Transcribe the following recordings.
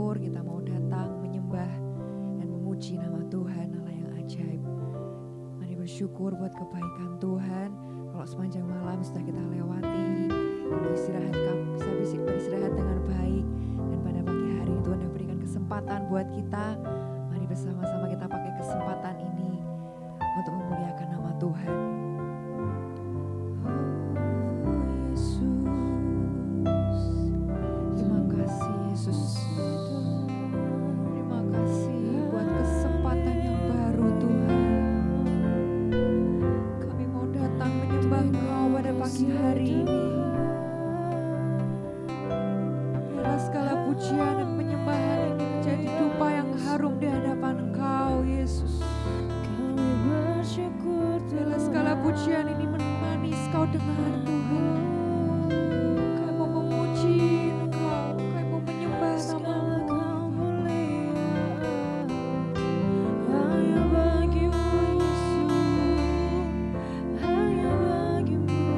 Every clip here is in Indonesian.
bersyukur, kita mau datang menyembah dan memuji nama Tuhan Allah yang ajaib. Mari bersyukur buat kebaikan Tuhan. Kalau sepanjang malam sudah kita lewati, kita bisa beristirahat dengan baik. Dan pada pagi hari Tuhan sudah berikan kesempatan buat kita. Mari bersama-sama kita pakai kesempatan ini untuk memuliakan nama Tuhan. Terima kasih Yesus. Terima kasih buat kesempatan yang baru Tuhan. Kami mau datang menyembah Engkau pada pagi hari ini. Biarlah segala pujian dan penyembahan ini menjadi dupa yang harum di hadapan Engkau Yesus. Biarlah segala pujian ini manis Kau dengar Tuhan. Kami mau memuji Engkau, kami mau menyembah nama-Mu. Hanya bagimu Yesus, hanya bagimu.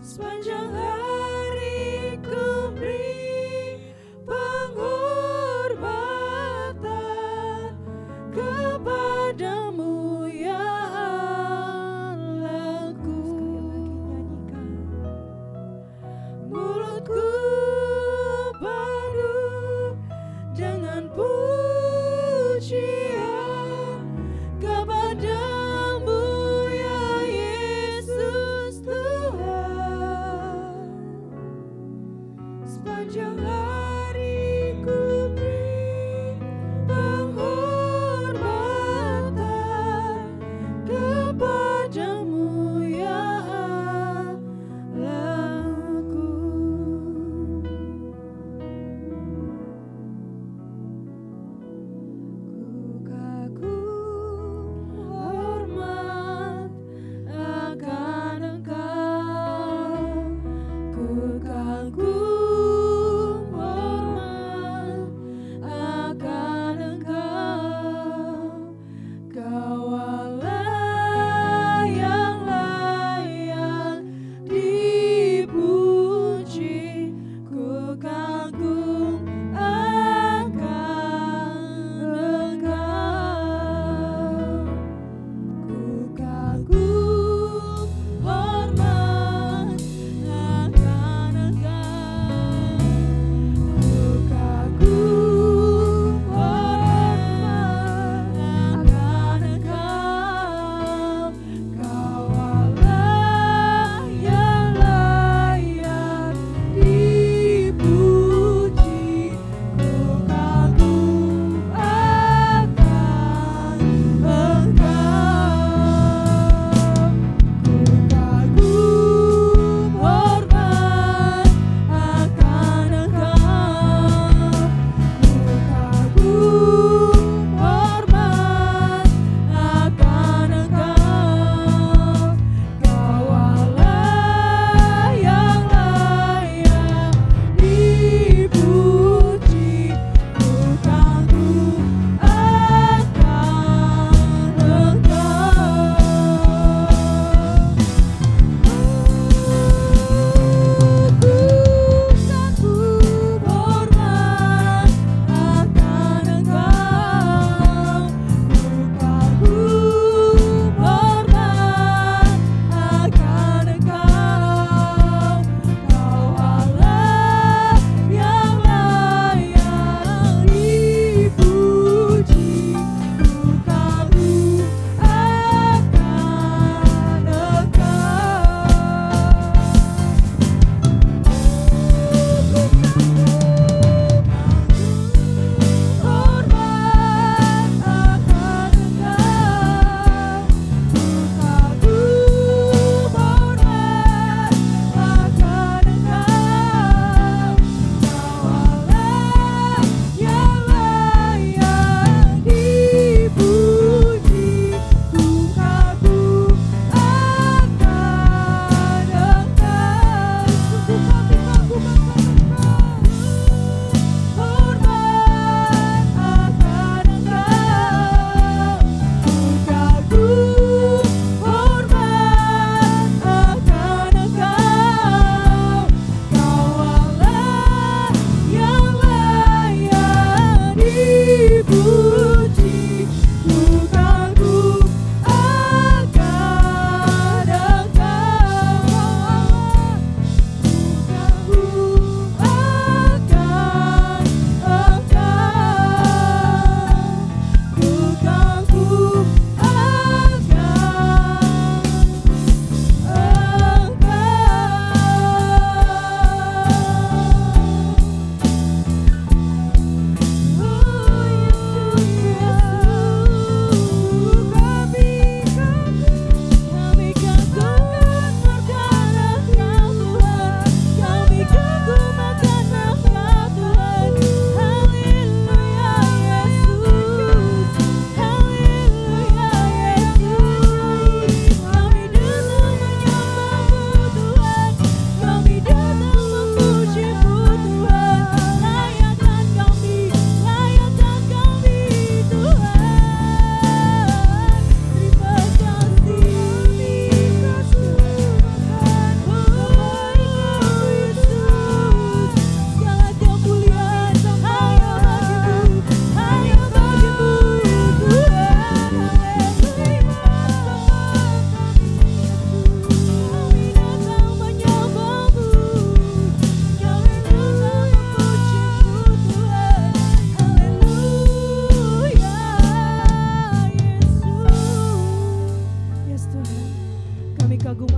Sepanjang hari ku beri penghormatan kepadamu ya Allahku. Mulutku penuh dengan pujian kepadamu ya Yesus Tuhan.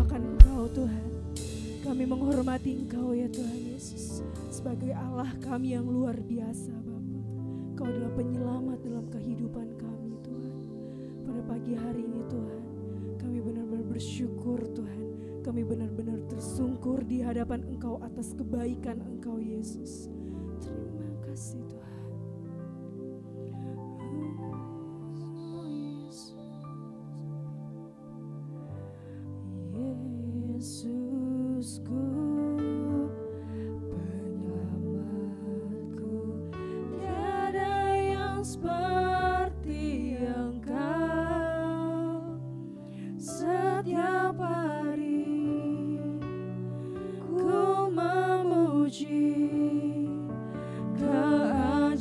menyembahkan Engkau Tuhan. Kami menghormati Engkau ya Tuhan Yesus sebagai Allah kami yang luar biasa Bapa. Engkau adalah penyelamat dalam kehidupan kami Tuhan. Pada pagi hari ini Tuhan, kami benar-benar bersyukur Tuhan. Kami benar-benar tersungkur di hadapan Engkau atas kebaikan Engkau Yesus. Terima kasih Tuhan. Yesusku, penyelamatku, tiada yang seperti Engkau. Setiap hari ku memuji keanehan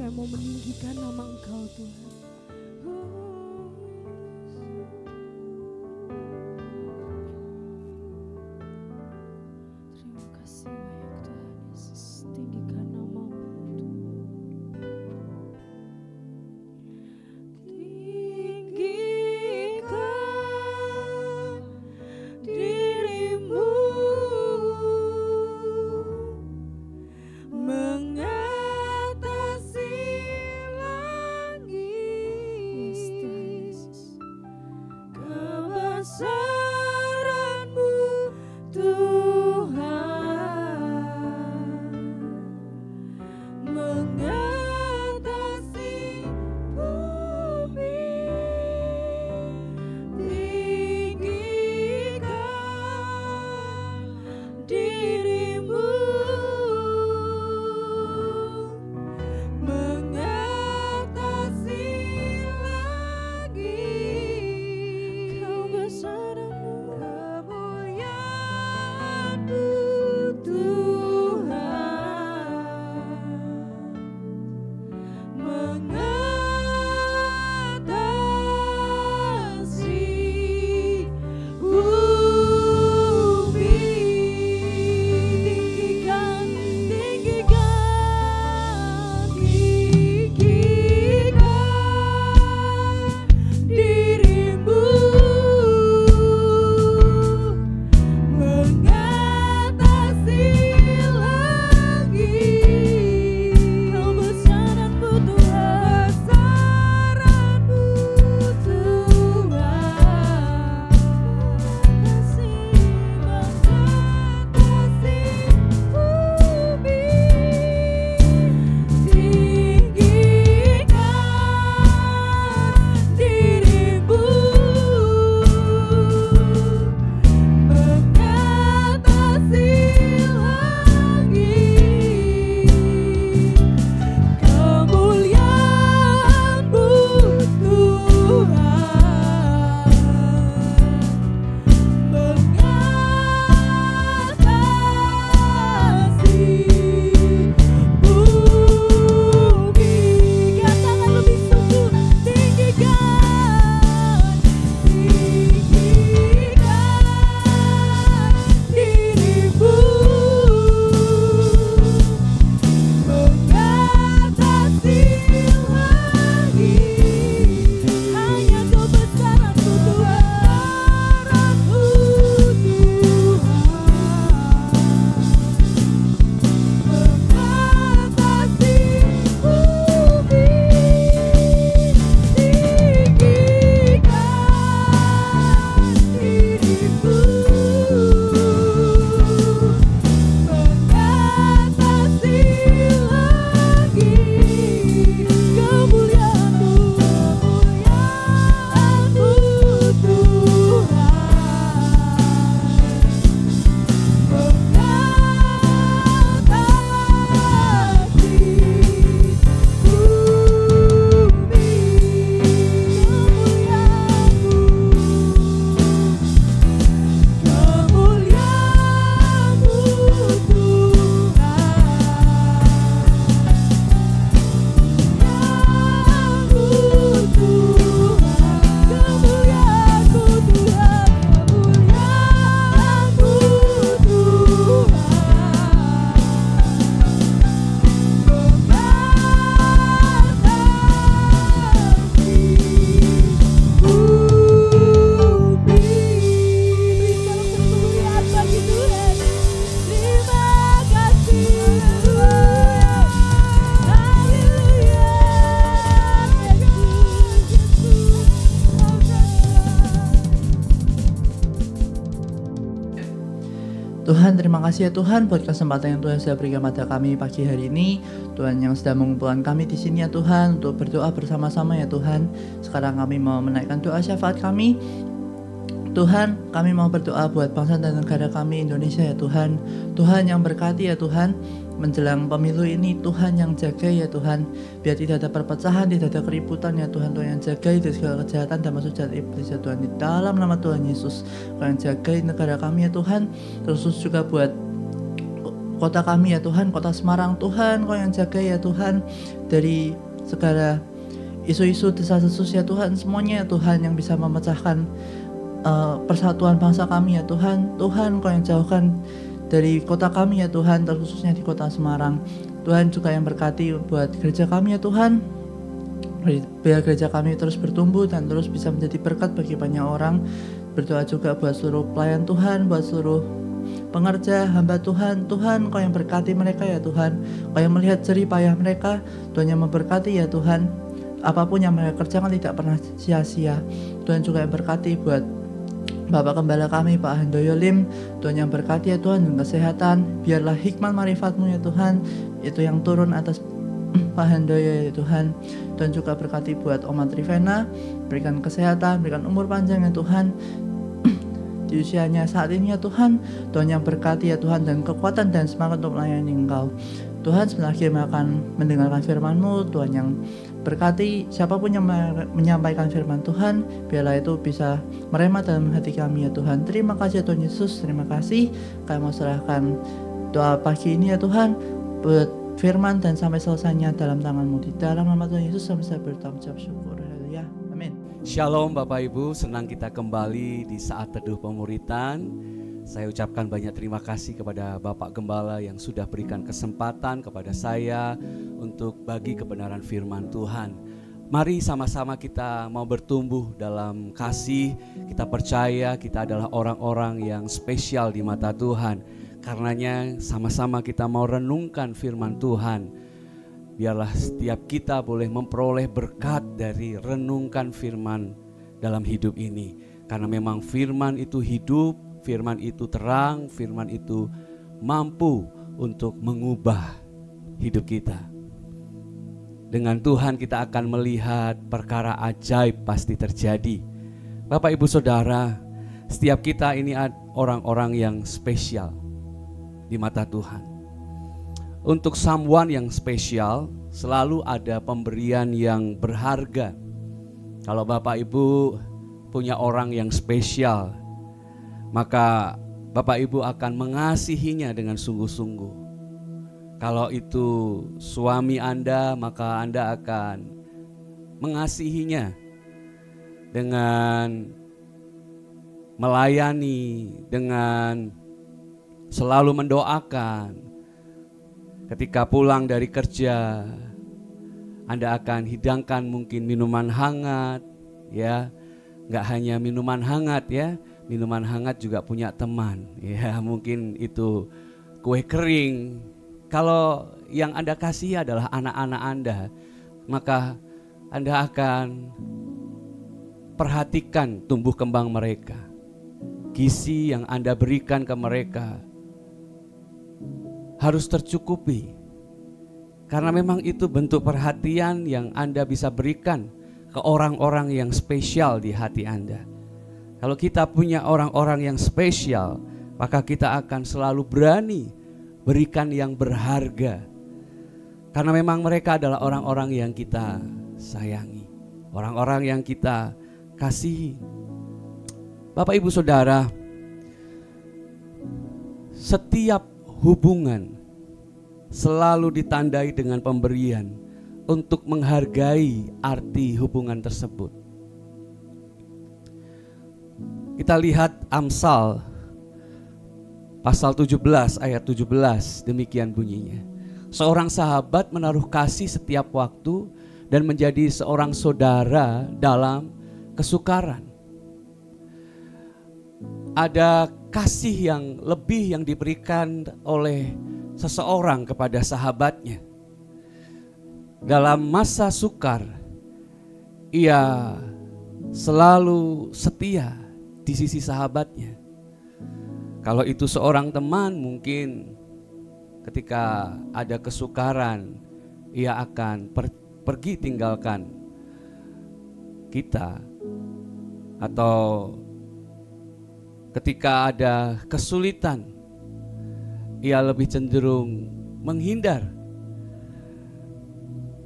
kami mau meninggikan nama Engkau Tuhan. Terima kasih banyak Tuhan Yesus, tinggikan nama-Mu Tinggikan dirimu mengatasi langit. Yes, Tuhan Yesus. Kebesaran-Mu Tuhan mengatasi bumi. Tinggikan dirimu mengatasi langit. Kebesaran-Mu, kemuliaan-Mu Tuhan mengatasi bumi. Tinggikan, tinggikan, tinggikan dirimu mengatasi langit. Kebesaran-Mu Tuhan, kebesaran-Mu Tuhan mengatasi bumi. Tinggikan dirimu mengatasi langit. Kemuliaan-Mu Tuhan mengatasi bumi. Katakan lebih sungguh, tinggikan, tinggikan dirimu mengatasi langit. Hanya kebesaran-Mu Tuhan, mengatasi bumi. Tinggikan dirimu mengatasi langit. Kemuliaan-Mu, kemuliaan-Mu Tuhan mengatasi bumi. Kemuliaan-Mu, Tuhan, terima kasih ya Tuhan buat kesempatan yang Tuhan sudah berikan pada kami pagi hari ini. Tuhan yang sudah mengumpulkan kami di sini ya Tuhan untuk berdoa bersama-sama ya Tuhan. Sekarang kami mau menaikkan doa syafaat kami. Tuhan, kami mau berdoa buat bangsa dan negara kami Indonesia ya Tuhan. Tuhan yang berkati ya Tuhan. Menjelang pemilu ini Tuhan yang jaga ya Tuhan, biar tidak ada perpecahan, tidak ada keributan ya Tuhan. Tuhan yang jaga dari segala kejahatan dan masuk jahat iblis ya Tuhan, di dalam nama Tuhan Yesus. Tuhan yang jaga negara kami ya Tuhan, terus juga buat kota kami ya Tuhan, kota Semarang Tuhan, Kau yang jaga ya Tuhan dari segala isu-isu desas-desus ya Tuhan, semuanya ya Tuhan yang bisa memecahkan persatuan bangsa kami ya Tuhan. Tuhan, Kau yang jauhkan dari kota kami ya Tuhan, terkhususnya di kota Semarang. Tuhan juga yang berkati buat gereja kami ya Tuhan, biar gereja kami terus bertumbuh dan terus bisa menjadi berkat bagi banyak orang. Berdoa juga buat seluruh pelayan Tuhan, buat seluruh pengerja, hamba Tuhan. Tuhan, Kau yang berkati mereka ya Tuhan, Kau yang melihat jerih payah mereka, Tuhan yang memberkati ya Tuhan. Apapun yang mereka kerjakan tidak pernah sia-sia. Tuhan juga yang berkati buat Bapak Gembala kami, Pak Handoyo Lim. Tuhan yang berkati ya Tuhan, dan kesehatan. Biarlah hikmat marifat-Mu ya Tuhan, itu yang turun atas Pak Handoyo ya Tuhan. Tuhan juga berkati buat Oma Trivena, berikan kesehatan, berikan umur panjang ya Tuhan di usianya saat ini ya Tuhan. Tuhan yang berkati ya Tuhan, dan kekuatan dan semangat untuk melayani Engkau. Tuhan, sebentar lagi akan mendengarkan firman-Mu. Tuhan yang berkati siapapun yang menyampaikan firman Tuhan, biarlah itu bisa merema dalam hati kami ya Tuhan. Terima kasih ya Tuhan Yesus, terima kasih. Kami mau serahkan doa pagi ini ya Tuhan, buat firman dan sampai selesainya dalam tangan-Mu. Di dalam nama Tuhan Yesus kami bisa berucap syukur. Haleluya. Amin. Shalom Bapak Ibu, senang kita kembali di saat teduh pemuritan. Saya ucapkan banyak terima kasih kepada Bapak Gembala yang sudah berikan kesempatan kepada saya untuk bagi kebenaran firman Tuhan. Mari sama-sama kita mau bertumbuh dalam kasih. Kita percaya kita adalah orang-orang yang spesial di mata Tuhan. Karenanya sama-sama kita mau renungkan firman Tuhan. Biarlah setiap kita boleh memperoleh berkat dari renungkan firman dalam hidup ini. Karena memang firman itu hidup, firman itu terang, firman itu mampu untuk mengubah hidup kita. Dengan Tuhan kita akan melihat perkara ajaib pasti terjadi. Bapak Ibu Saudara, setiap kita ini orang-orang yang spesial di mata Tuhan. Untuk someone yang spesial selalu ada pemberian yang berharga. Kalau Bapak Ibu punya orang yang spesial, maka Bapak Ibu akan mengasihinya dengan sungguh-sungguh. Kalau itu suami Anda, maka Anda akan mengasihinya dengan melayani, dengan selalu mendoakan. Ketika pulang dari kerja, Anda akan hidangkan mungkin minuman hangat, ya. Nggak hanya minuman hangat ya, minuman hangat juga punya teman, ya. Mungkin itu kue kering. Kalau yang Anda kasih adalah anak-anak Anda, maka Anda akan perhatikan tumbuh kembang mereka. Gizi yang Anda berikan ke mereka harus tercukupi, karena memang itu bentuk perhatian yang Anda bisa berikan ke orang-orang yang spesial di hati Anda. Kalau kita punya orang-orang yang spesial, maka kita akan selalu berani berikan yang berharga, karena memang mereka adalah orang-orang yang kita sayangi, orang-orang yang kita kasihi. Bapak Ibu Saudara, setiap hubungan selalu ditandai dengan pemberian untuk menghargai arti hubungan tersebut. Kita lihat Amsal pasal 17 ayat 17, demikian bunyinya. Seorang sahabat menaruh kasih setiap waktu dan menjadi seorang saudara dalam kesukaran. Ada kasih yang lebih yang diberikan oleh seseorang kepada sahabatnya. Dalam masa sukar, ia selalu setia di sisi sahabatnya. Kalau itu seorang teman, mungkin ketika ada kesukaran, ia akan pergi tinggalkan kita. Atau ketika ada kesulitan, ia lebih cenderung menghindar.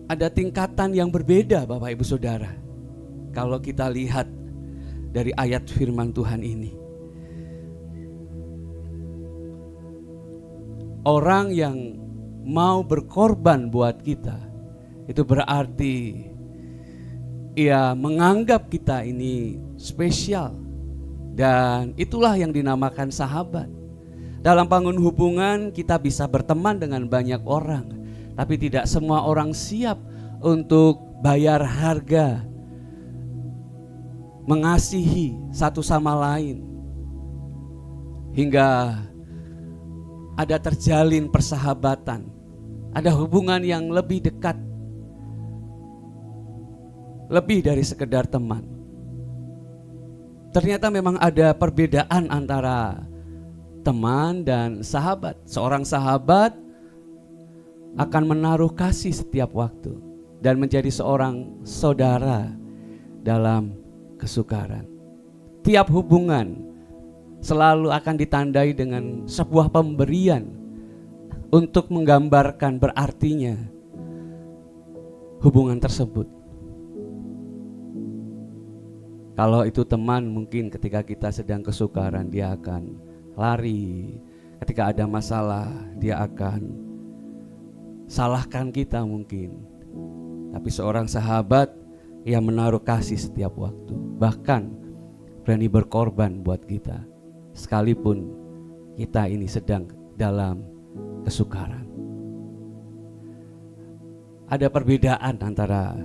Ada tingkatan yang berbeda Bapak Ibu Saudara, kalau kita lihat dari ayat firman Tuhan ini. orang yang mau berkorban buat kita, itu berarti ia menganggap kita ini spesial. Dan itulah yang dinamakan sahabat. Dalam bangun hubungan kita bisa berteman dengan banyak orang, tapi tidak semua orang siap untuk bayar harga, mengasihi satu sama lain, hingga ada terjalin persahabatan, ada hubungan yang lebih dekat, lebih dari sekedar teman. Ternyata memang ada perbedaan antara teman dan sahabat. Seorang sahabat akan menaruh kasih setiap waktu dan menjadi seorang saudara dalam kesukaran. Tiap hubungan selalu akan ditandai dengan sebuah pemberian untuk menggambarkan berartinya hubungan tersebut. Kalau itu teman, mungkin ketika kita sedang kesukaran dia akan lari. Ketika ada masalah dia akan salahkan kita mungkin. Tapi seorang sahabat yang menaruh kasih setiap waktu, bahkan berani berkorban buat kita, sekalipun kita ini sedang dalam kesukaran. Ada perbedaan antara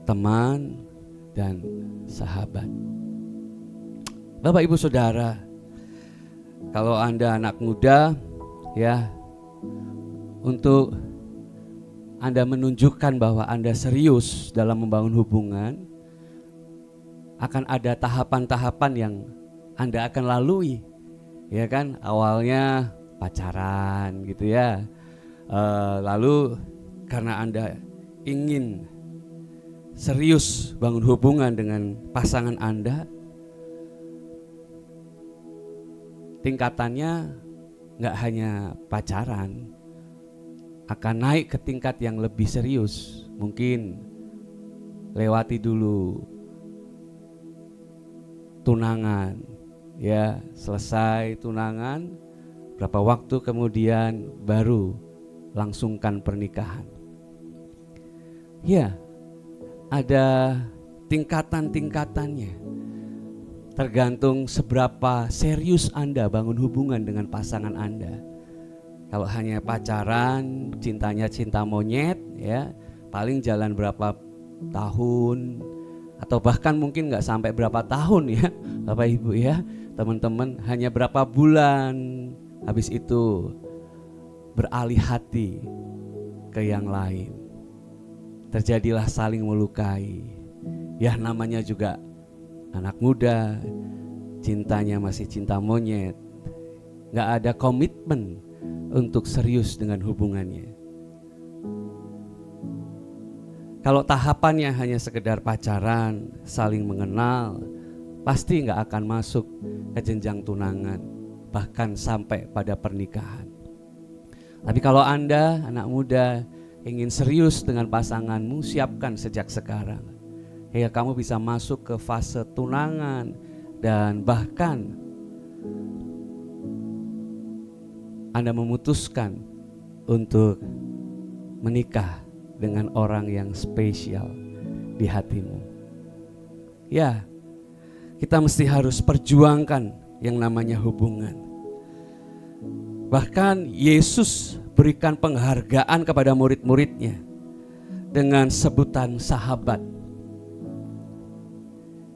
teman dan sahabat. Bapak Ibu Saudara, kalau Anda anak muda, ya, untuk Anda menunjukkan bahwa Anda serius dalam membangun hubungan, akan ada tahapan-tahapan yang Anda akan lalui, ya kan? Awalnya pacaran gitu ya, lalu karena Anda ingin serius bangun hubungan dengan pasangan Anda, tingkatannya nggak hanya pacaran, akan naik ke tingkat yang lebih serius. Mungkin lewati dulu tunangan, ya, selesai tunangan, berapa waktu kemudian baru langsungkan pernikahan. Ya, ada tingkatan-tingkatannya, tergantung seberapa serius Anda bangun hubungan dengan pasangan Anda. Kalau hanya pacaran, cintanya cinta monyet, ya, paling jalan berapa tahun, atau bahkan mungkin nggak sampai berapa tahun ya Bapak Ibu ya, teman-teman, hanya berapa bulan, habis itu beralih hati ke yang lain. Terjadilah saling melukai. Ya, namanya juga anak muda, cintanya masih cinta monyet, gak ada komitmen untuk serius dengan hubungannya. Kalau tahapannya hanya sekedar pacaran, saling mengenal, pasti gak akan masuk ke jenjang tunangan, bahkan sampai pada pernikahan. Tapi kalau Anda anak muda ingin serius dengan pasanganmu, siapkan sejak sekarang. Ya, kamu bisa masuk ke fase tunangan dan bahkan Anda memutuskan untuk menikah dengan orang yang spesial di hatimu. Ya, kita mesti harus perjuangkan yang namanya hubungan. Bahkan Yesus berikan penghargaan kepada murid-muridnya dengan sebutan sahabat.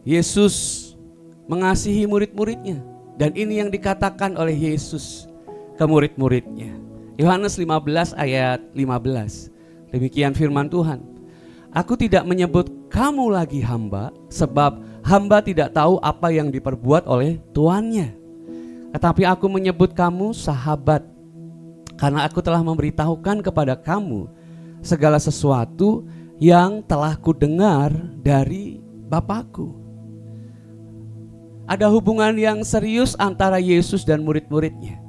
Yesus mengasihi murid-muridnya, dan ini yang dikatakan oleh Yesus ke murid-muridnya. Yohanes 15 ayat 15. Demikian firman Tuhan. Aku tidak menyebut kamu lagi hamba, sebab hamba tidak tahu apa yang diperbuat oleh tuannya. Tetapi aku menyebut kamu sahabat, karena aku telah memberitahukan kepada kamu segala sesuatu yang telah kudengar dari Bapakku. Ada hubungan yang serius antara Yesus dan murid-muridnya.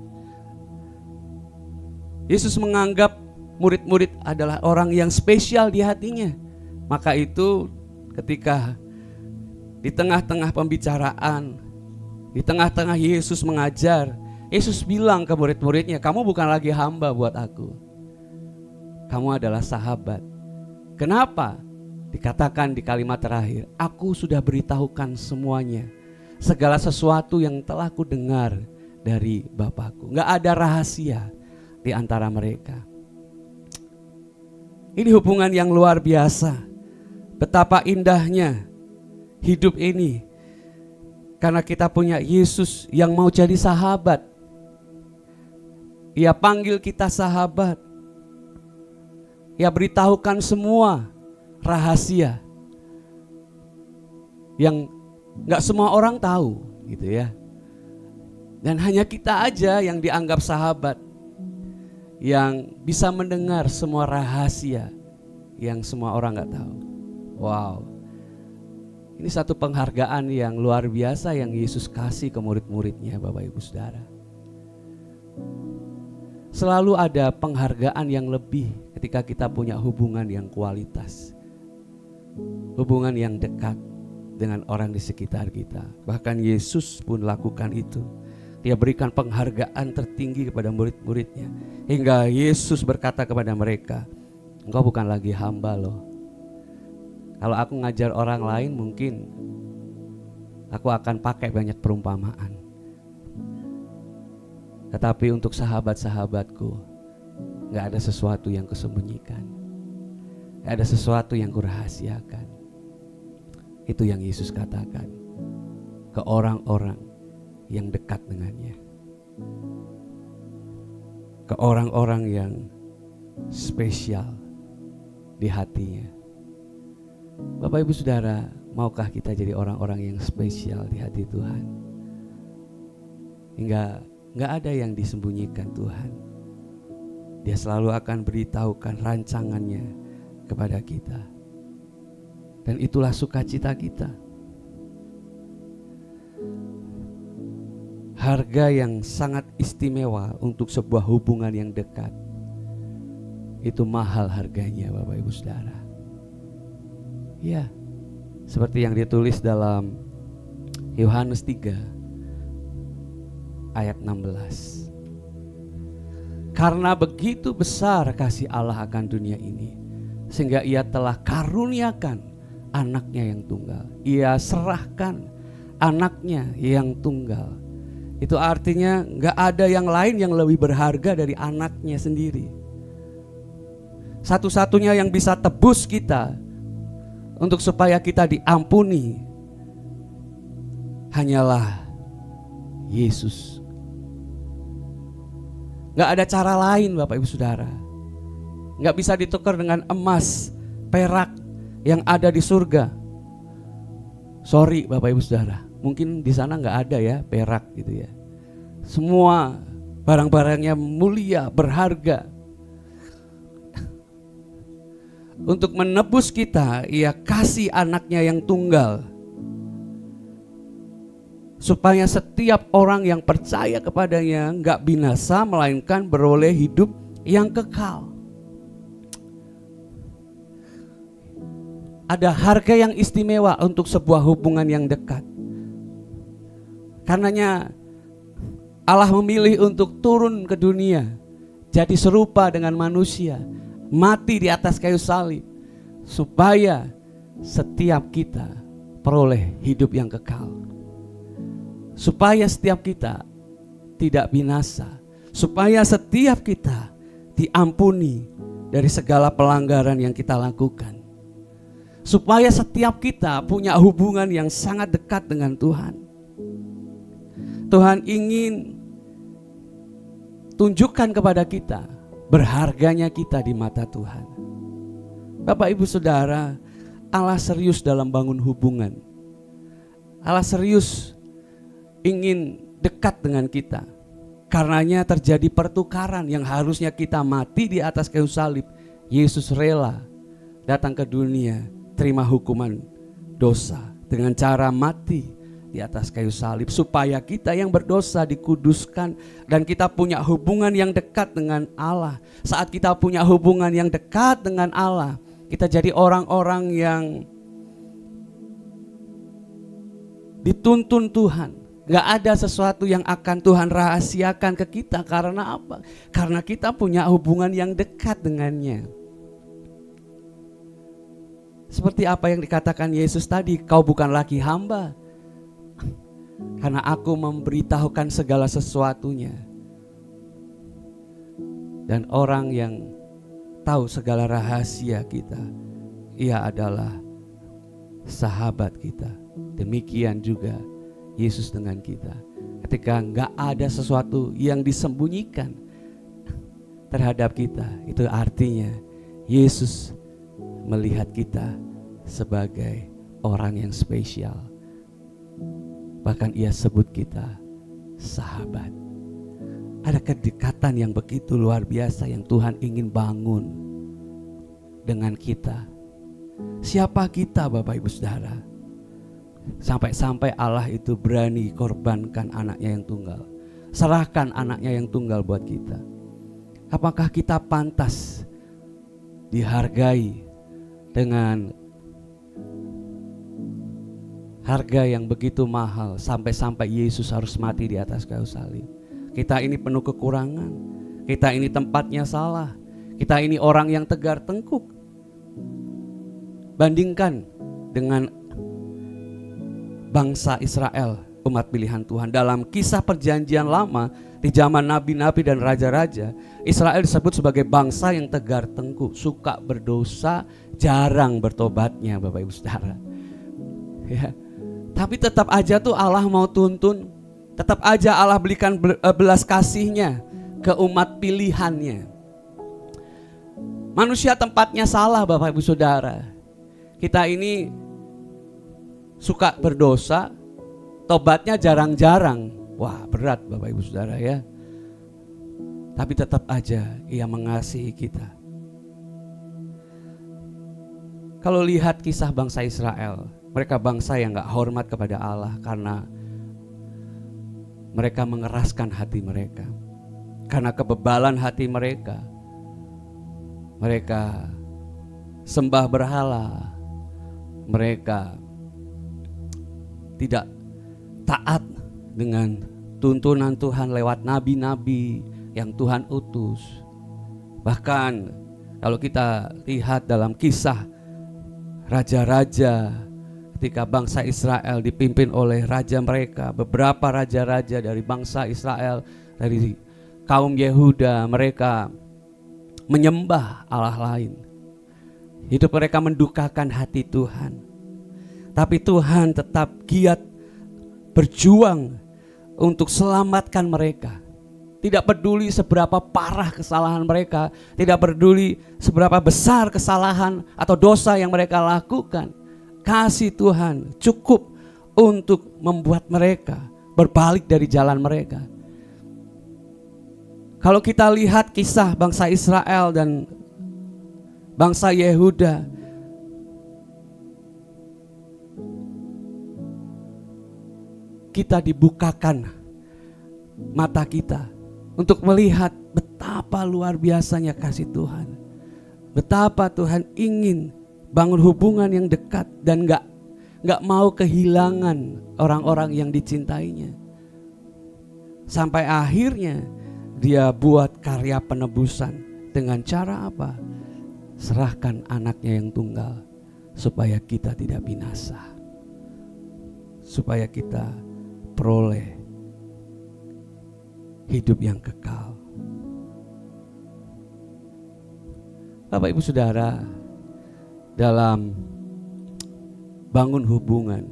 Yesus menganggap murid-murid adalah orang yang spesial di hatinya. Maka itu ketika di tengah-tengah pembicaraan, di tengah-tengah Yesus mengajar, Yesus bilang ke murid-muridnya, kamu bukan lagi hamba buat aku, kamu adalah sahabat. Kenapa? Dikatakan di kalimat terakhir, aku sudah beritahukan semuanya, segala sesuatu yang telah ku dengar dari Bapakku. Gak ada rahasia di antara mereka. Ini hubungan yang luar biasa. Betapa indahnya hidup ini karena kita punya Yesus yang mau jadi sahabat. Ia panggil kita sahabat. Ia beritahukan semua rahasia yang gak semua orang tahu gitu ya. Dan hanya kita aja yang dianggap sahabat, yang bisa mendengar semua rahasia yang semua orang gak tahu. Wow, ini satu penghargaan yang luar biasa yang Yesus kasih ke murid-muridnya, Bapak Ibu Saudara. Selalu ada penghargaan yang lebih ketika kita punya hubungan yang kualitas, hubungan yang dekat dengan orang di sekitar kita. Bahkan Yesus pun lakukan itu. Dia berikan penghargaan tertinggi kepada murid-muridnya. Hingga Yesus berkata kepada mereka, engkau bukan lagi hamba loh. Kalau aku ngajar orang lain mungkin aku akan pakai banyak perumpamaan. Tetapi untuk sahabat-sahabatku gak ada sesuatu yang kusembunyikan, gak ada sesuatu yang kurahasiakan. Itu yang Yesus katakan ke orang-orang yang dekat dengannya, ke orang-orang yang spesial di hatinya. Bapak Ibu Saudara, maukah kita jadi orang-orang yang spesial di hati Tuhan? Hingga gak ada yang disembunyikan Tuhan. Dia selalu akan beritahukan rancangannya kepada kita. Dan itulah sukacita kita. Harga yang sangat istimewa untuk sebuah hubungan yang dekat. Itu mahal harganya, Bapak Ibu Saudara. Ya, seperti yang ditulis dalam Yohanes 3 ayat 16. Karena begitu besar kasih Allah akan dunia ini, sehingga ia telah karuniakan anaknya yang tunggal. Ia serahkan anaknya yang tunggal. Itu artinya gak ada yang lain yang lebih berharga dari anaknya sendiri. Satu-satunya yang bisa tebus kita untuk supaya kita diampuni hanyalah Yesus. Gak ada cara lain, Bapak Ibu Saudara. Gak bisa ditukar dengan emas, perak yang ada di surga. Sorry Bapak Ibu Saudara, mungkin di sana gak ada ya perak gitu ya. Semua barang-barangnya mulia, berharga. Untuk menebus kita, ia kasih anaknya yang tunggal, supaya setiap orang yang percaya kepadanya gak binasa, melainkan beroleh hidup yang kekal. Ada harga yang istimewa untuk sebuah hubungan yang dekat. Karenanya Allah memilih untuk turun ke dunia, jadi serupa dengan manusia, mati di atas kayu salib, supaya setiap kita peroleh hidup yang kekal. Supaya setiap kita tidak binasa, supaya setiap kita diampuni dari segala pelanggaran yang kita lakukan, supaya setiap kita punya hubungan yang sangat dekat dengan Tuhan. Tuhan ingin tunjukkan kepada kita berharganya kita di mata Tuhan. Bapak Ibu Saudara, Allah serius dalam bangun hubungan. Allah serius ingin dekat dengan kita. Karenanya terjadi pertukaran yang harusnya kita mati di atas kayu salib. Yesus rela datang ke dunia, terima hukuman dosa dengan cara mati di atas kayu salib, supaya kita yang berdosa dikuduskan dan kita punya hubungan yang dekat dengan Allah. Saat kita punya hubungan yang dekat dengan Allah, kita jadi orang-orang yang dituntun Tuhan, Gak ada sesuatu yang akan Tuhan rahasiakan ke kita. Karena apa? Karena kita punya hubungan yang dekat dengannya. Seperti apa yang dikatakan Yesus tadi, kau bukan lagi hamba, karena aku memberitahukan segala sesuatunya. Dan orang yang tahu segala rahasia kita, ia adalah sahabat kita. Demikian juga Yesus dengan kita. Ketika enggak ada sesuatu yang disembunyikan terhadap kita, itu artinya Yesus melihat kita sebagai orang yang spesial. Bahkan ia sebut kita sahabat. Ada kedekatan yang begitu luar biasa yang Tuhan ingin bangun dengan kita. Siapa kita, Bapak Ibu Saudara? Sampai-sampai Allah itu berani korbankan anaknya yang tunggal. Serahkan anaknya yang tunggal buat kita. Apakah kita pantas dihargai dengan harga yang begitu mahal, sampai-sampai Yesus harus mati di atas kayu salib? Kita ini penuh kekurangan, kita ini tempatnya salah, kita ini orang yang tegar tengkuk. Bandingkan dengan bangsa Israel, umat pilihan Tuhan. Dalam kisah perjanjian lama, di zaman nabi-nabi dan raja-raja, Israel disebut sebagai bangsa yang tegar tengkuk, suka berdosa, jarang bertobatnya, Bapak Ibu Saudara. Ya. Tapi tetap aja tuh Allah mau tuntun, tetap aja Allah berikan belas kasihnya ke umat pilihannya. Manusia tempatnya salah, Bapak Ibu Saudara. Kita ini suka berdosa, tobatnya jarang-jarang. Wah, berat Bapak Ibu Saudara ya. Tapi tetap aja ia mengasihi kita. Kalau lihat kisah bangsa Israel, mereka bangsa yang gak hormat kepada Allah karena mereka mengeraskan hati mereka. Karena kebebalan hati mereka, mereka sembah berhala, mereka tidak taat dengan tuntunan Tuhan lewat nabi-nabi yang Tuhan utus. Bahkan kalau kita lihat dalam kisah raja-raja, ketika bangsa Israel dipimpin oleh raja mereka, beberapa raja-raja dari bangsa Israel, dari kaum Yehuda, mereka menyembah Allah lain. Hidup mereka mendukakan hati Tuhan. Tapi Tuhan tetap giat berjuang untuk selamatkan mereka. Tidak peduli seberapa parah kesalahan mereka, tidak peduli seberapa besar kesalahan atau dosa yang mereka lakukan. Kasih Tuhan cukup untuk membuat mereka berbalik dari jalan mereka. Kalau kita lihat kisah bangsa Israel dan bangsa Yehuda, kita dibukakan mata kita untuk melihat betapa luar biasanya kasih Tuhan. Betapa Tuhan ingin bangun hubungan yang dekat dan gak mau kehilangan orang-orang yang dicintainya. Sampai akhirnya dia buat karya penebusan dengan cara apa? Serahkan anaknya yang tunggal supaya kita tidak binasa, supaya kita peroleh hidup yang kekal. Bapak Ibu Saudara, dalam bangun hubungan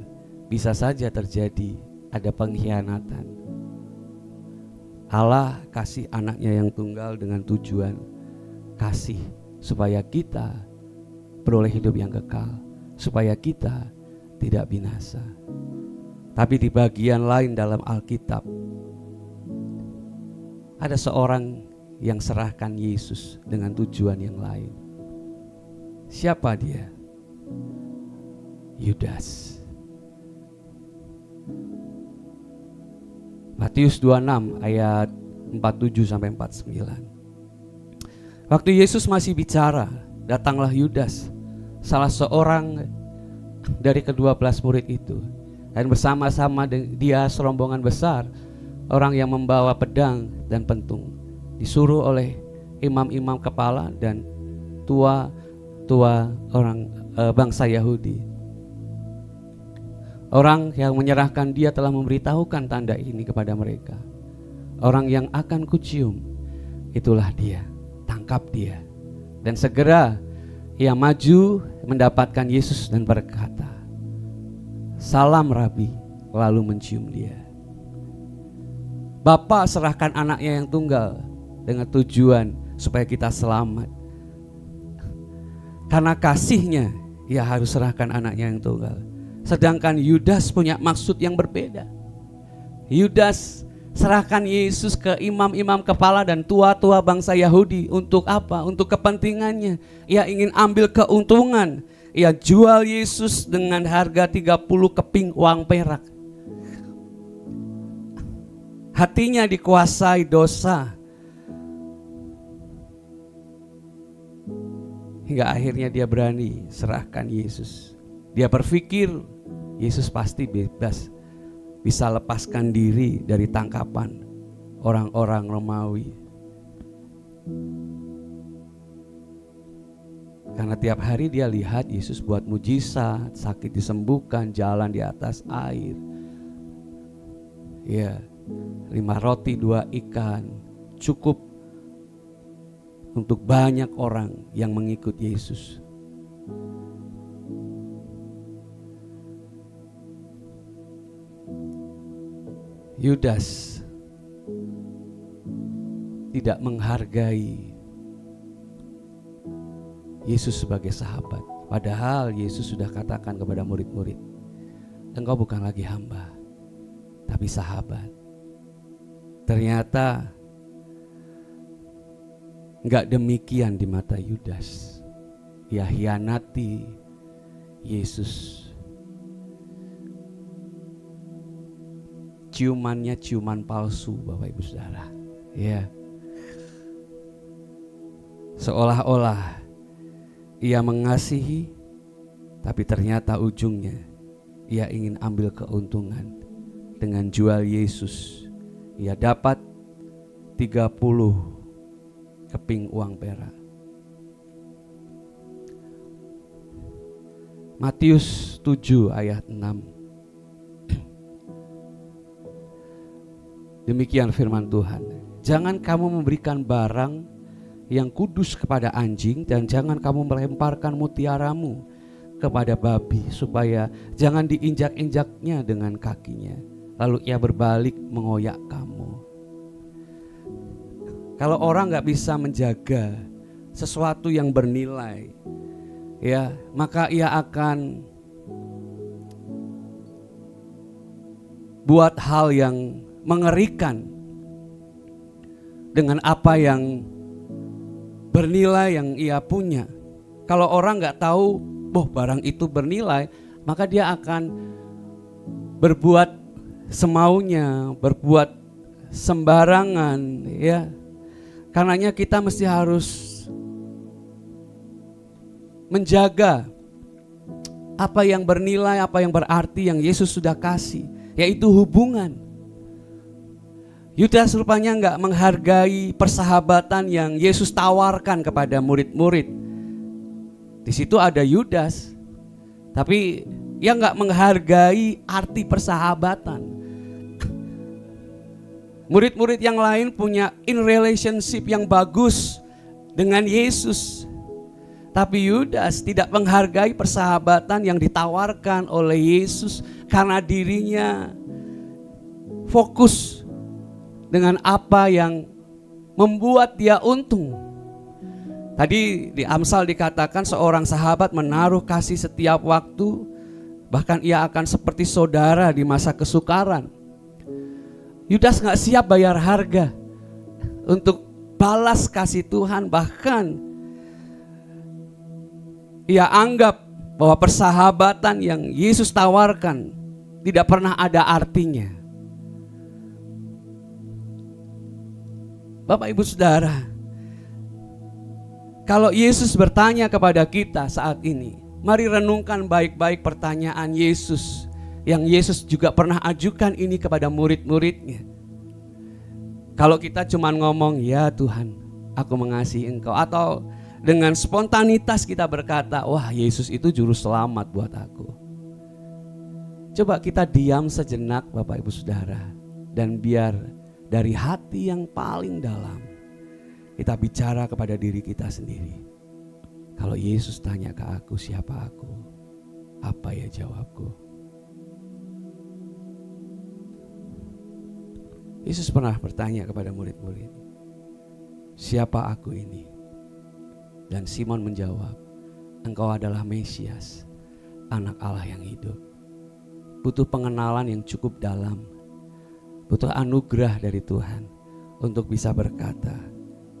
bisa saja terjadi ada pengkhianatan. Allah kasih anaknya yang tunggal dengan tujuan kasih supaya kita peroleh hidup yang kekal, supaya kita tidak binasa. Tapi di bagian lain dalam Alkitab ada seorang yang serahkan Yesus dengan tujuan yang lain. Siapa dia? Yudas. Matius 26 ayat 47 sampai 49. Waktu Yesus masih bicara, datanglah Yudas, salah seorang dari ke-12 murid itu. Dan bersama-sama dia serombongan besar, orang yang membawa pedang dan pentung, disuruh oleh imam-imam kepala dan tua-tua orang bangsa Yahudi. Orang yang menyerahkan dia telah memberitahukan tanda ini kepada mereka. Orang yang akan kucium, itulah dia, tangkap dia. Dan segera ia maju mendapatkan Yesus dan berkata, "Salam Rabi," lalu mencium dia. Bapa serahkan anaknya yang tunggal dengan tujuan supaya kita selamat. Karena kasihnya, ia harus serahkan anaknya yang tunggal. Sedangkan Yudas punya maksud yang berbeda. Yudas serahkan Yesus ke imam-imam kepala dan tua-tua bangsa Yahudi. Untuk apa? Untuk kepentingannya. Ia ingin ambil keuntungan. Ia jual Yesus dengan harga 30 keping uang perak. Hatinya dikuasai dosa. Hingga akhirnya dia berani serahkan Yesus. Dia berpikir Yesus pasti bebas, bisa lepaskan diri dari tangkapan orang-orang Romawi. Karena tiap hari dia lihat Yesus buat mujizat, sakit disembuhkan, jalan di atas air. Ya, 5 roti 2 ikan cukup untuk banyak orang yang mengikut Yesus. Yudas tidak menghargai Yesus sebagai sahabat. Padahal Yesus sudah katakan kepada murid-murid, "Engkau bukan lagi hamba, tapi sahabat." Ternyata enggak demikian di mata Yudas. Ia hianati Yesus. Ciumannya ciuman palsu, Bapak Ibu Saudara. Ya. Seolah-olah ia mengasihi, tapi ternyata ujungnya ia ingin ambil keuntungan. Dengan jual Yesus, ia dapat 30 keping uang perak. Matius 7 ayat 6. Demikian firman Tuhan. Jangan kamu memberikan barang yang kudus kepada anjing, dan jangan kamu melemparkan mutiaramu kepada babi, supaya jangan diinjak-injaknya dengan kakinya, lalu ia berbalik mengoyak kamu. Kalau orang gak bisa menjaga sesuatu yang bernilai, ya, maka ia akan buat hal yang mengerikan dengan apa yang bernilai yang ia punya. Kalau orang gak tahu, barang itu bernilai, maka dia akan berbuat semaunya, berbuat sembarangan, ya. Karenanya kita mesti harus menjaga apa yang bernilai, apa yang berarti yang Yesus sudah kasih, yaitu hubungan. Yudas rupanya enggak menghargai persahabatan yang Yesus tawarkan kepada murid-murid. Di situ ada Yudas, tapi ia enggak menghargai arti persahabatan. Murid-murid yang lain punya in relationship yang bagus dengan Yesus, tapi Yudas tidak menghargai persahabatan yang ditawarkan oleh Yesus karena dirinya fokus dengan apa yang membuat dia untung. Tadi di Amsal dikatakan seorang sahabat menaruh kasih setiap waktu, bahkan ia akan seperti saudara di masa kesukaran. Yudas gak siap bayar harga untuk balas kasih Tuhan, bahkan ia anggap bahwa persahabatan yang Yesus tawarkan tidak pernah ada artinya. Bapak Ibu Saudara, kalau Yesus bertanya kepada kita saat ini, mari renungkan baik-baik pertanyaan Yesus yang Yesus juga pernah ajukan ini kepada murid-muridnya. Kalau kita cuma ngomong, ya Tuhan, aku mengasihi Engkau, atau dengan spontanitas kita berkata, wah Yesus itu juru selamat buat aku. Coba kita diam sejenak Bapak Ibu Saudara, dan biar dari hati yang paling dalam kita bicara kepada diri kita sendiri. Kalau Yesus tanya ke aku, siapa aku? Apa ya jawabku? Yesus pernah bertanya kepada murid-murid, siapa aku ini? Dan Simon menjawab, engkau adalah Mesias, anak Allah yang hidup. Butuh pengenalan yang cukup dalam, butuh anugerah dari Tuhan untuk bisa berkata,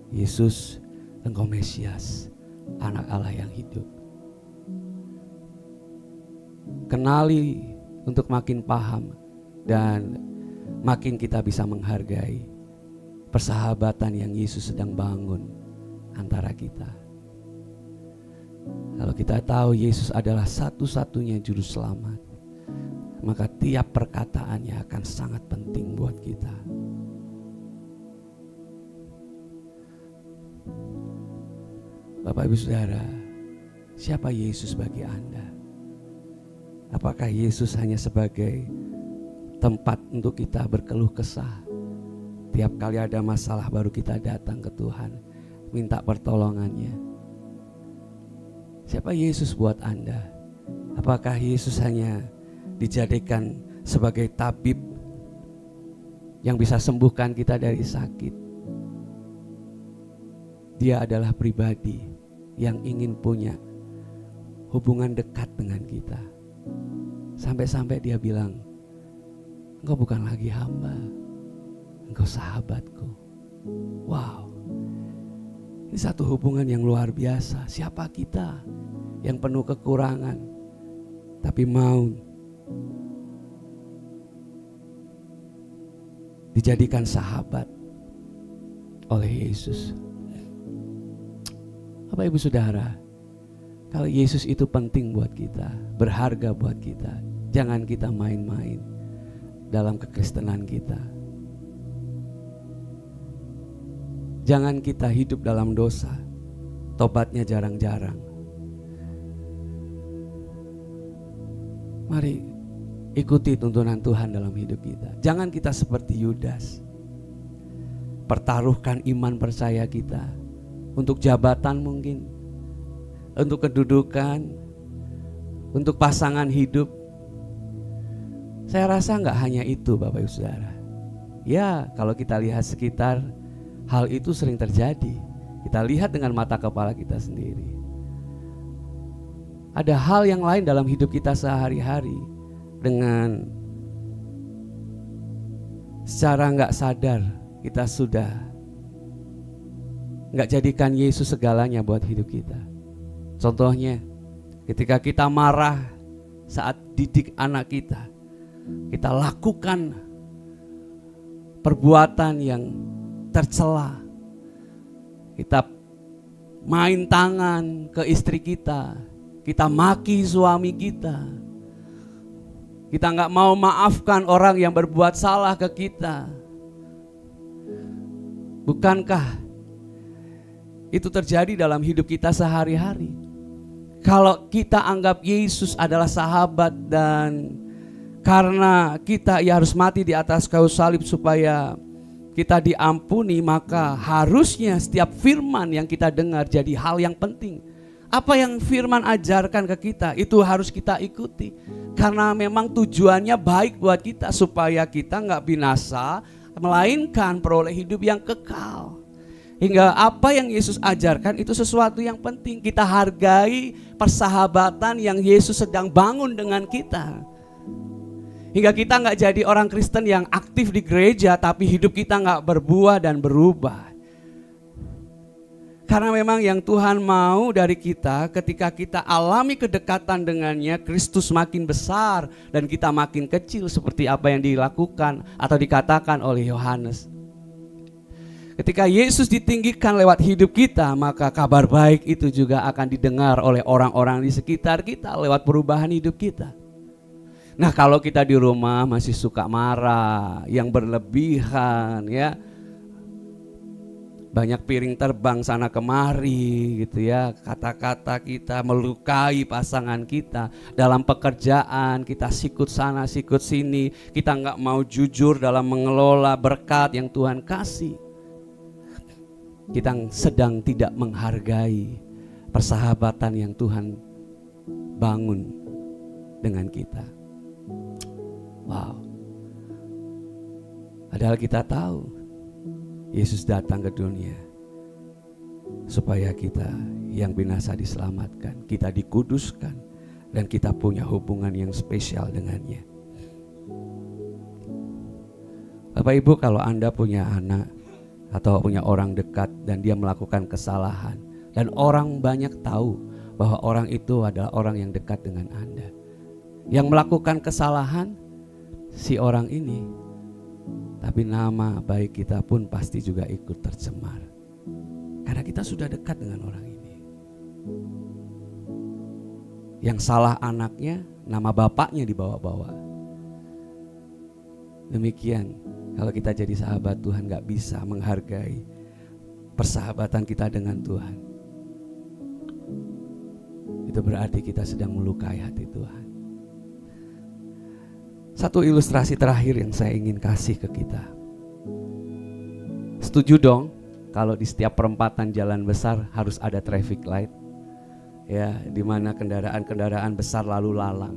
Yesus, engkau Mesias, anak Allah yang hidup. Kenali untuk makin paham dan makin kita bisa menghargai persahabatan yang Yesus sedang bangun antara kita. Kalau kita tahu Yesus adalah satu-satunya juru selamat, maka tiap perkataannya akan sangat penting buat kita. Bapak Ibu Saudara, siapa Yesus bagi Anda? Apakah Yesus hanya sebagai tempat untuk kita berkeluh kesah? Tiap kali ada masalah baru kita datang ke Tuhan, minta pertolongannya. Siapa Yesus buat Anda? Apakah Yesus hanya dijadikan sebagai tabib yang bisa sembuhkan kita dari sakit? Dia adalah pribadi yang ingin punya hubungan dekat dengan kita. Sampai-sampai dia bilang, engkau bukan lagi hamba, engkau sahabatku. Wow, ini satu hubungan yang luar biasa. Siapa kita yang penuh kekurangan, tapi mau dijadikan sahabat oleh Yesus. Bapak Ibu Saudara, kalau Yesus itu penting buat kita, berharga buat kita, jangan kita main-main dalam kekristenan kita. Jangan kita hidup dalam dosa, tobatnya jarang-jarang. Mari ikuti tuntunan Tuhan dalam hidup kita. Jangan kita seperti Yudas, pertaruhkan iman percaya kita untuk jabatan mungkin, untuk kedudukan, untuk pasangan hidup. Saya rasa enggak hanya itu Bapak Ibu Saudara. Ya, kalau kita lihat sekitar, hal itu sering terjadi. Kita lihat dengan mata kepala kita sendiri. Ada hal yang lain dalam hidup kita sehari-hari, dengan secara enggak sadar kita sudah enggak jadikan Yesus segalanya buat hidup kita. Contohnya, ketika kita marah saat didik anak kita, kita lakukan perbuatan yang tercela. Kita main tangan ke istri kita, kita maki suami kita, kita enggak mau maafkan orang yang berbuat salah ke kita. Bukankah itu terjadi dalam hidup kita sehari-hari? Kalau kita anggap Yesus adalah sahabat dan karena kita ia harus mati di atas kayu salib supaya kita diampuni, maka harusnya setiap firman yang kita dengar jadi hal yang penting. Apa yang firman ajarkan ke kita itu harus kita ikuti, karena memang tujuannya baik buat kita supaya kita nggak binasa, melainkan peroleh hidup yang kekal. Hingga apa yang Yesus ajarkan itu sesuatu yang penting. Kita hargai persahabatan yang Yesus sedang bangun dengan kita. Hingga kita gak jadi orang Kristen yang aktif di gereja tapi hidup kita gak berbuah dan berubah. Karena memang yang Tuhan mau dari kita, ketika kita alami kedekatan dengannya, Kristus makin besar dan kita makin kecil, seperti apa yang dilakukan atau dikatakan oleh Yohanes. Ketika Yesus ditinggikan lewat hidup kita, maka kabar baik itu juga akan didengar oleh orang-orang di sekitar kita lewat perubahan hidup kita. Nah, kalau kita di rumah masih suka marah, yang berlebihan ya, banyak piring terbang sana kemari gitu ya, kata-kata kita melukai pasangan kita, dalam pekerjaan kita sikut sana sikut sini, kita nggak mau jujur dalam mengelola berkat yang Tuhan kasih. Kita sedang tidak menghargai persahabatan yang Tuhan bangun dengan kita. Wow. Padahal kita tahu Yesus datang ke dunia supaya kita yang binasa diselamatkan, kita dikuduskan, dan kita punya hubungan yang spesial dengannya. Bapak Ibu, kalau Anda punya anak atau punya orang dekat dan dia melakukan kesalahan, dan orang banyak tahu bahwa orang itu adalah orang yang dekat dengan Anda, yang melakukan kesalahan si orang ini, tapi nama baik kita pun pasti juga ikut tercemar karena kita sudah dekat dengan orang ini. Yang salah anaknya, nama bapaknya dibawa-bawa. Demikian kalau kita jadi sahabat Tuhan gak bisa menghargai persahabatan kita dengan Tuhan, itu berarti kita sedang melukai hati Tuhan. Satu ilustrasi terakhir yang saya ingin kasih ke kita. Setuju dong kalau di setiap perempatan jalan besar harus ada traffic light, ya, di mana kendaraan-kendaraan besar lalu lalang.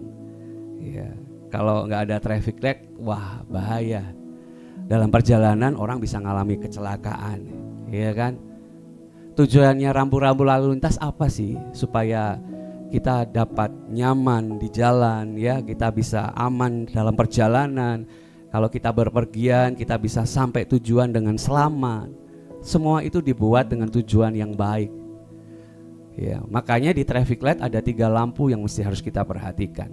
Ya, kalau nggak ada traffic light, wah bahaya. Dalam perjalanan orang bisa ngalami kecelakaan, ya kan? Tujuannya rambu-rambu lalu lintas apa sih? Supaya kita dapat nyaman di jalan, ya, kita bisa aman dalam perjalanan. Kalau kita berpergian, kita bisa sampai tujuan dengan selamat. Semua itu dibuat dengan tujuan yang baik. Ya, makanya di traffic light ada 3 lampu yang mesti harus kita perhatikan.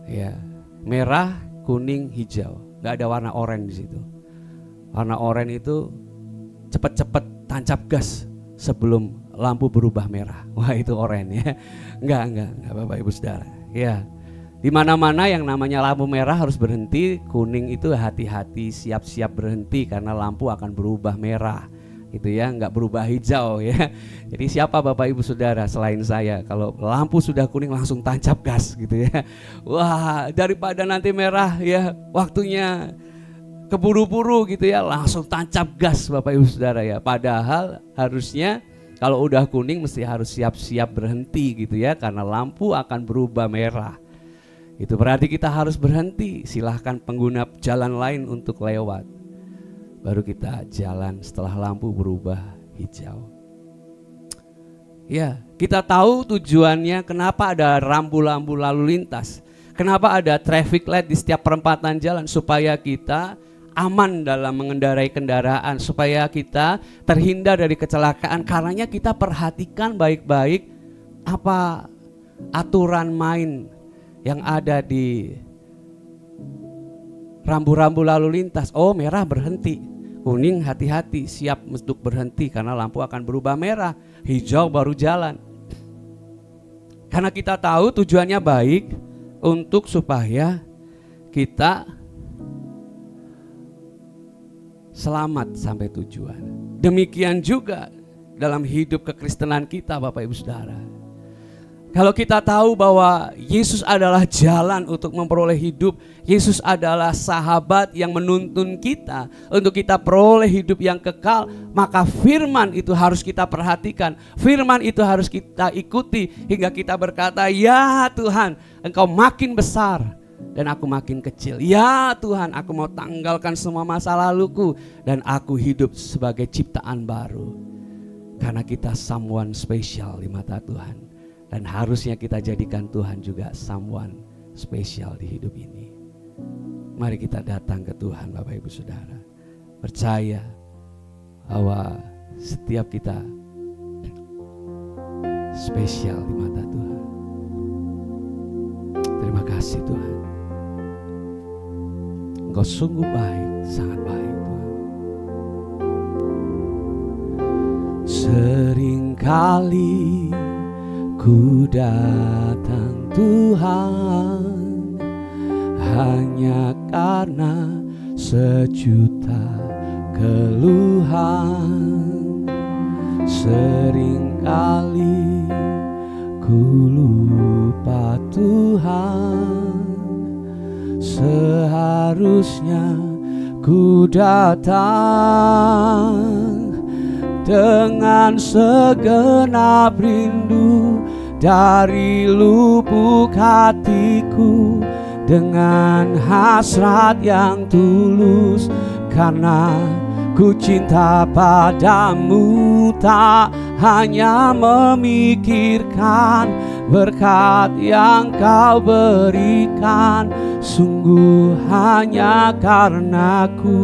Ya, merah, kuning, hijau. Gak ada warna oranye di situ. Warna oranye itu cepet-cepet tancap gas sebelum lampu berubah merah. Wah, itu oranye ya. Enggak Bapak Ibu Saudara. Ya. Di mana-mana yang namanya lampu merah harus berhenti, kuning itu hati-hati, siap-siap berhenti karena lampu akan berubah merah. Gitu ya, enggak berubah hijau ya. Jadi siapa Bapak Ibu Saudara selain saya kalau lampu sudah kuning langsung tancap gas gitu ya. Wah, daripada nanti merah ya, waktunya keburu-buru gitu ya, langsung tancap gas Bapak Ibu Saudara ya. Padahal harusnya kalau udah kuning mesti harus siap-siap berhenti gitu ya, karena lampu akan berubah merah. Itu berarti kita harus berhenti, silahkan pengguna jalan lain untuk lewat. Baru kita jalan setelah lampu berubah hijau. Ya, kita tahu tujuannya kenapa ada rambu-rambu lalu lintas. Kenapa ada traffic light di setiap perempatan jalan, supaya kita aman dalam mengendarai kendaraan, supaya kita terhindar dari kecelakaan. Karenanya kita perhatikan baik-baik apa aturan main yang ada di rambu-rambu lalu lintas. Oh, merah berhenti, kuning hati-hati, siap untuk berhenti karena lampu akan berubah merah, hijau baru jalan. Karena kita tahu tujuannya baik untuk supaya kita selamat sampai tujuan. Demikian juga dalam hidup kekristenan kita Bapak Ibu Saudara. Kalau kita tahu bahwa Yesus adalah jalan untuk memperoleh hidup, Yesus adalah sahabat yang menuntun kita untuk kita peroleh hidup yang kekal, maka firman itu harus kita perhatikan, firman itu harus kita ikuti hingga kita berkata, ya Tuhan, Engkau makin besar dan aku makin kecil. Ya Tuhan, aku mau tanggalkan semua masa laluku dan aku hidup sebagai ciptaan baru. Karena kita someone special di mata Tuhan. Dan harusnya kita jadikan Tuhan juga someone special di hidup ini. Mari kita datang ke Tuhan Bapak Ibu Saudara. Percaya bahwa setiap kita spesial di mata Tuhan. Terima kasih Tuhan. Engkau sungguh baik, sangat baik Tuhan. Seringkali ku datang Tuhan hanya karena sejuta keluhan. Seringkali ku lupa Tuhan, seharusnya ku datang dengan segenap rindu dari lubuk hatiku, dengan hasrat yang tulus, karena ku cinta padamu, tak hanya memikirkan berkat yang kau berikan, sungguh hanya karena ku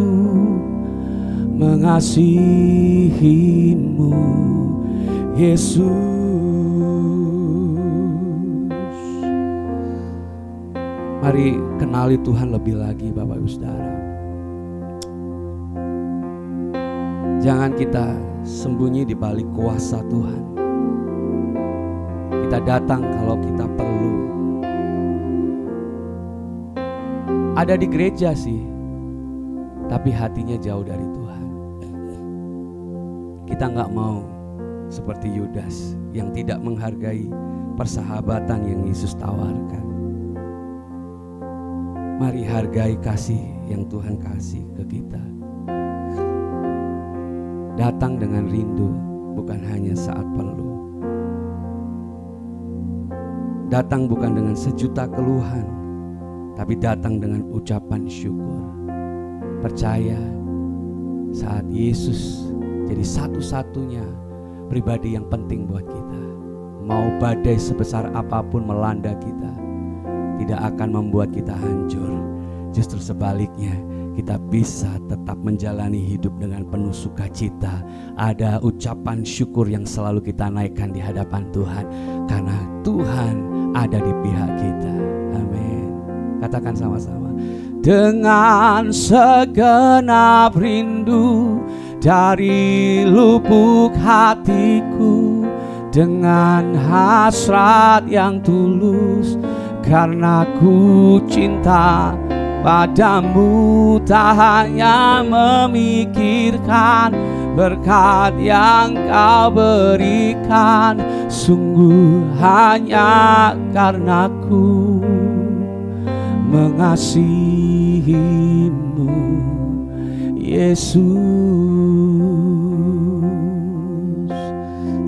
mengasihimu, Yesus. Mari kenali Tuhan lebih lagi, Bapak Ibu Saudara. Jangan kita sembunyi di balik kuasa Tuhan. Kita datang kalau kita perlu. Ada di gereja sih, tapi hatinya jauh dari Tuhan. Kita nggak mau seperti Yudas yang tidak menghargai persahabatan yang Yesus tawarkan. Mari hargai kasih yang Tuhan kasih ke kita. Datang dengan rindu, bukan hanya saat perlu. Datang bukan dengan sejuta keluhan, tapi datang dengan ucapan syukur. Percaya saat Yesus jadi satu-satunya pribadi yang penting buat kita. Mau badai sebesar apapun melanda kita, tidak akan membuat kita hancur. Justru sebaliknya, kita bisa tetap menjalani hidup dengan penuh sukacita. Ada ucapan syukur yang selalu kita naikkan di hadapan Tuhan, karena Tuhan ada di pihak kita. Amin. Katakan sama-sama. Dengan segenap rindu dari lubuk hatiku, dengan hasrat yang tulus, karena ku cinta padamu, tak hanya memikirkan berkat yang kau berikan, sungguh hanya karena ku mengasihimu, Yesus.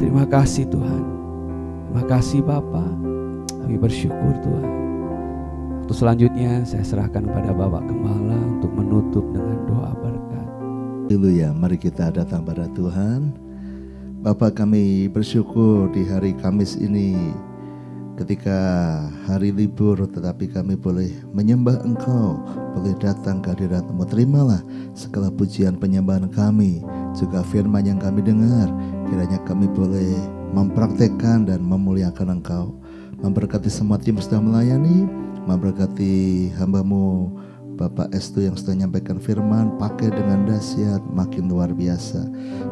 Terima kasih Tuhan, terima kasih Bapa. Kami bersyukur Tuhan. Waktu selanjutnya saya serahkan kepada Bapak Gembala untuk menutup dengan doa berkat. Haleluya, mari kita datang pada Tuhan. Bapa, kami bersyukur di hari Kamis ini, ketika hari libur tetapi kami boleh menyembah Engkau, boleh datang ke hadirat-Mu. Terimalah segala pujian penyembahan kami, juga firman yang kami dengar. Kiranya kami boleh mempraktekkan dan memuliakan Engkau. Memberkati semua tim yang sudah melayani, memberkati hamba-Mu Bapak Estu yang sudah menyampaikan firman, pakai dengan dahsyat makin luar biasa.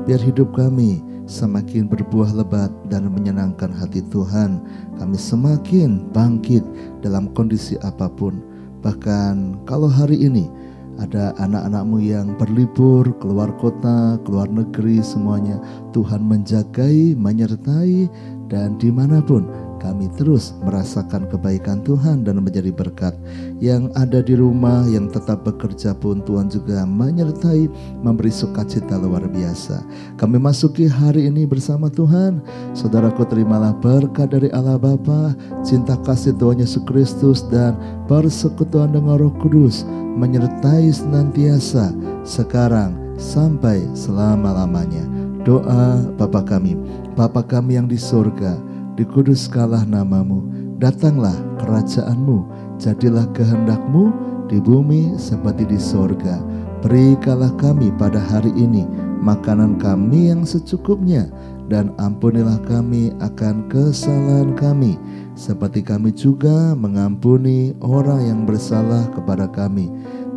Biar hidup kami semakin berbuah lebat dan menyenangkan hati Tuhan. Kami semakin bangkit dalam kondisi apapun. Bahkan kalau hari ini ada anak-anak-Mu yang berlibur keluar kota, keluar negeri, semuanya Tuhan menjagai, menyertai, dan dimanapun kami terus merasakan kebaikan Tuhan dan menjadi berkat. Yang ada di rumah, yang tetap bekerja pun Tuhan juga menyertai, memberi sukacita luar biasa. Kami masuki hari ini bersama Tuhan. Saudaraku, terimalah berkat dari Allah Bapa, cinta kasih Tuhan Yesus Kristus, dan persekutuan dengan Roh Kudus menyertai senantiasa sekarang sampai selama-lamanya. Doa Bapa kami yang di surga, dikuduskanlah nama-Mu, datanglah kerajaan-Mu, jadilah kehendak-Mu di bumi seperti di sorga. Berikanlah kami pada hari ini makanan kami yang secukupnya, dan ampunilah kami akan kesalahan kami, seperti kami juga mengampuni orang yang bersalah kepada kami.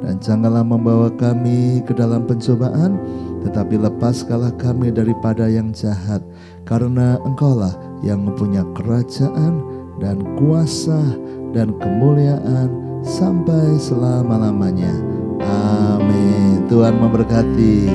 Dan janganlah membawa kami ke dalam pencobaan, tetapi lepaskanlah kami daripada yang jahat, karena Engkaulah yang mempunyai kerajaan dan kuasa dan kemuliaan sampai selama-lamanya. Amin. Tuhan memberkati.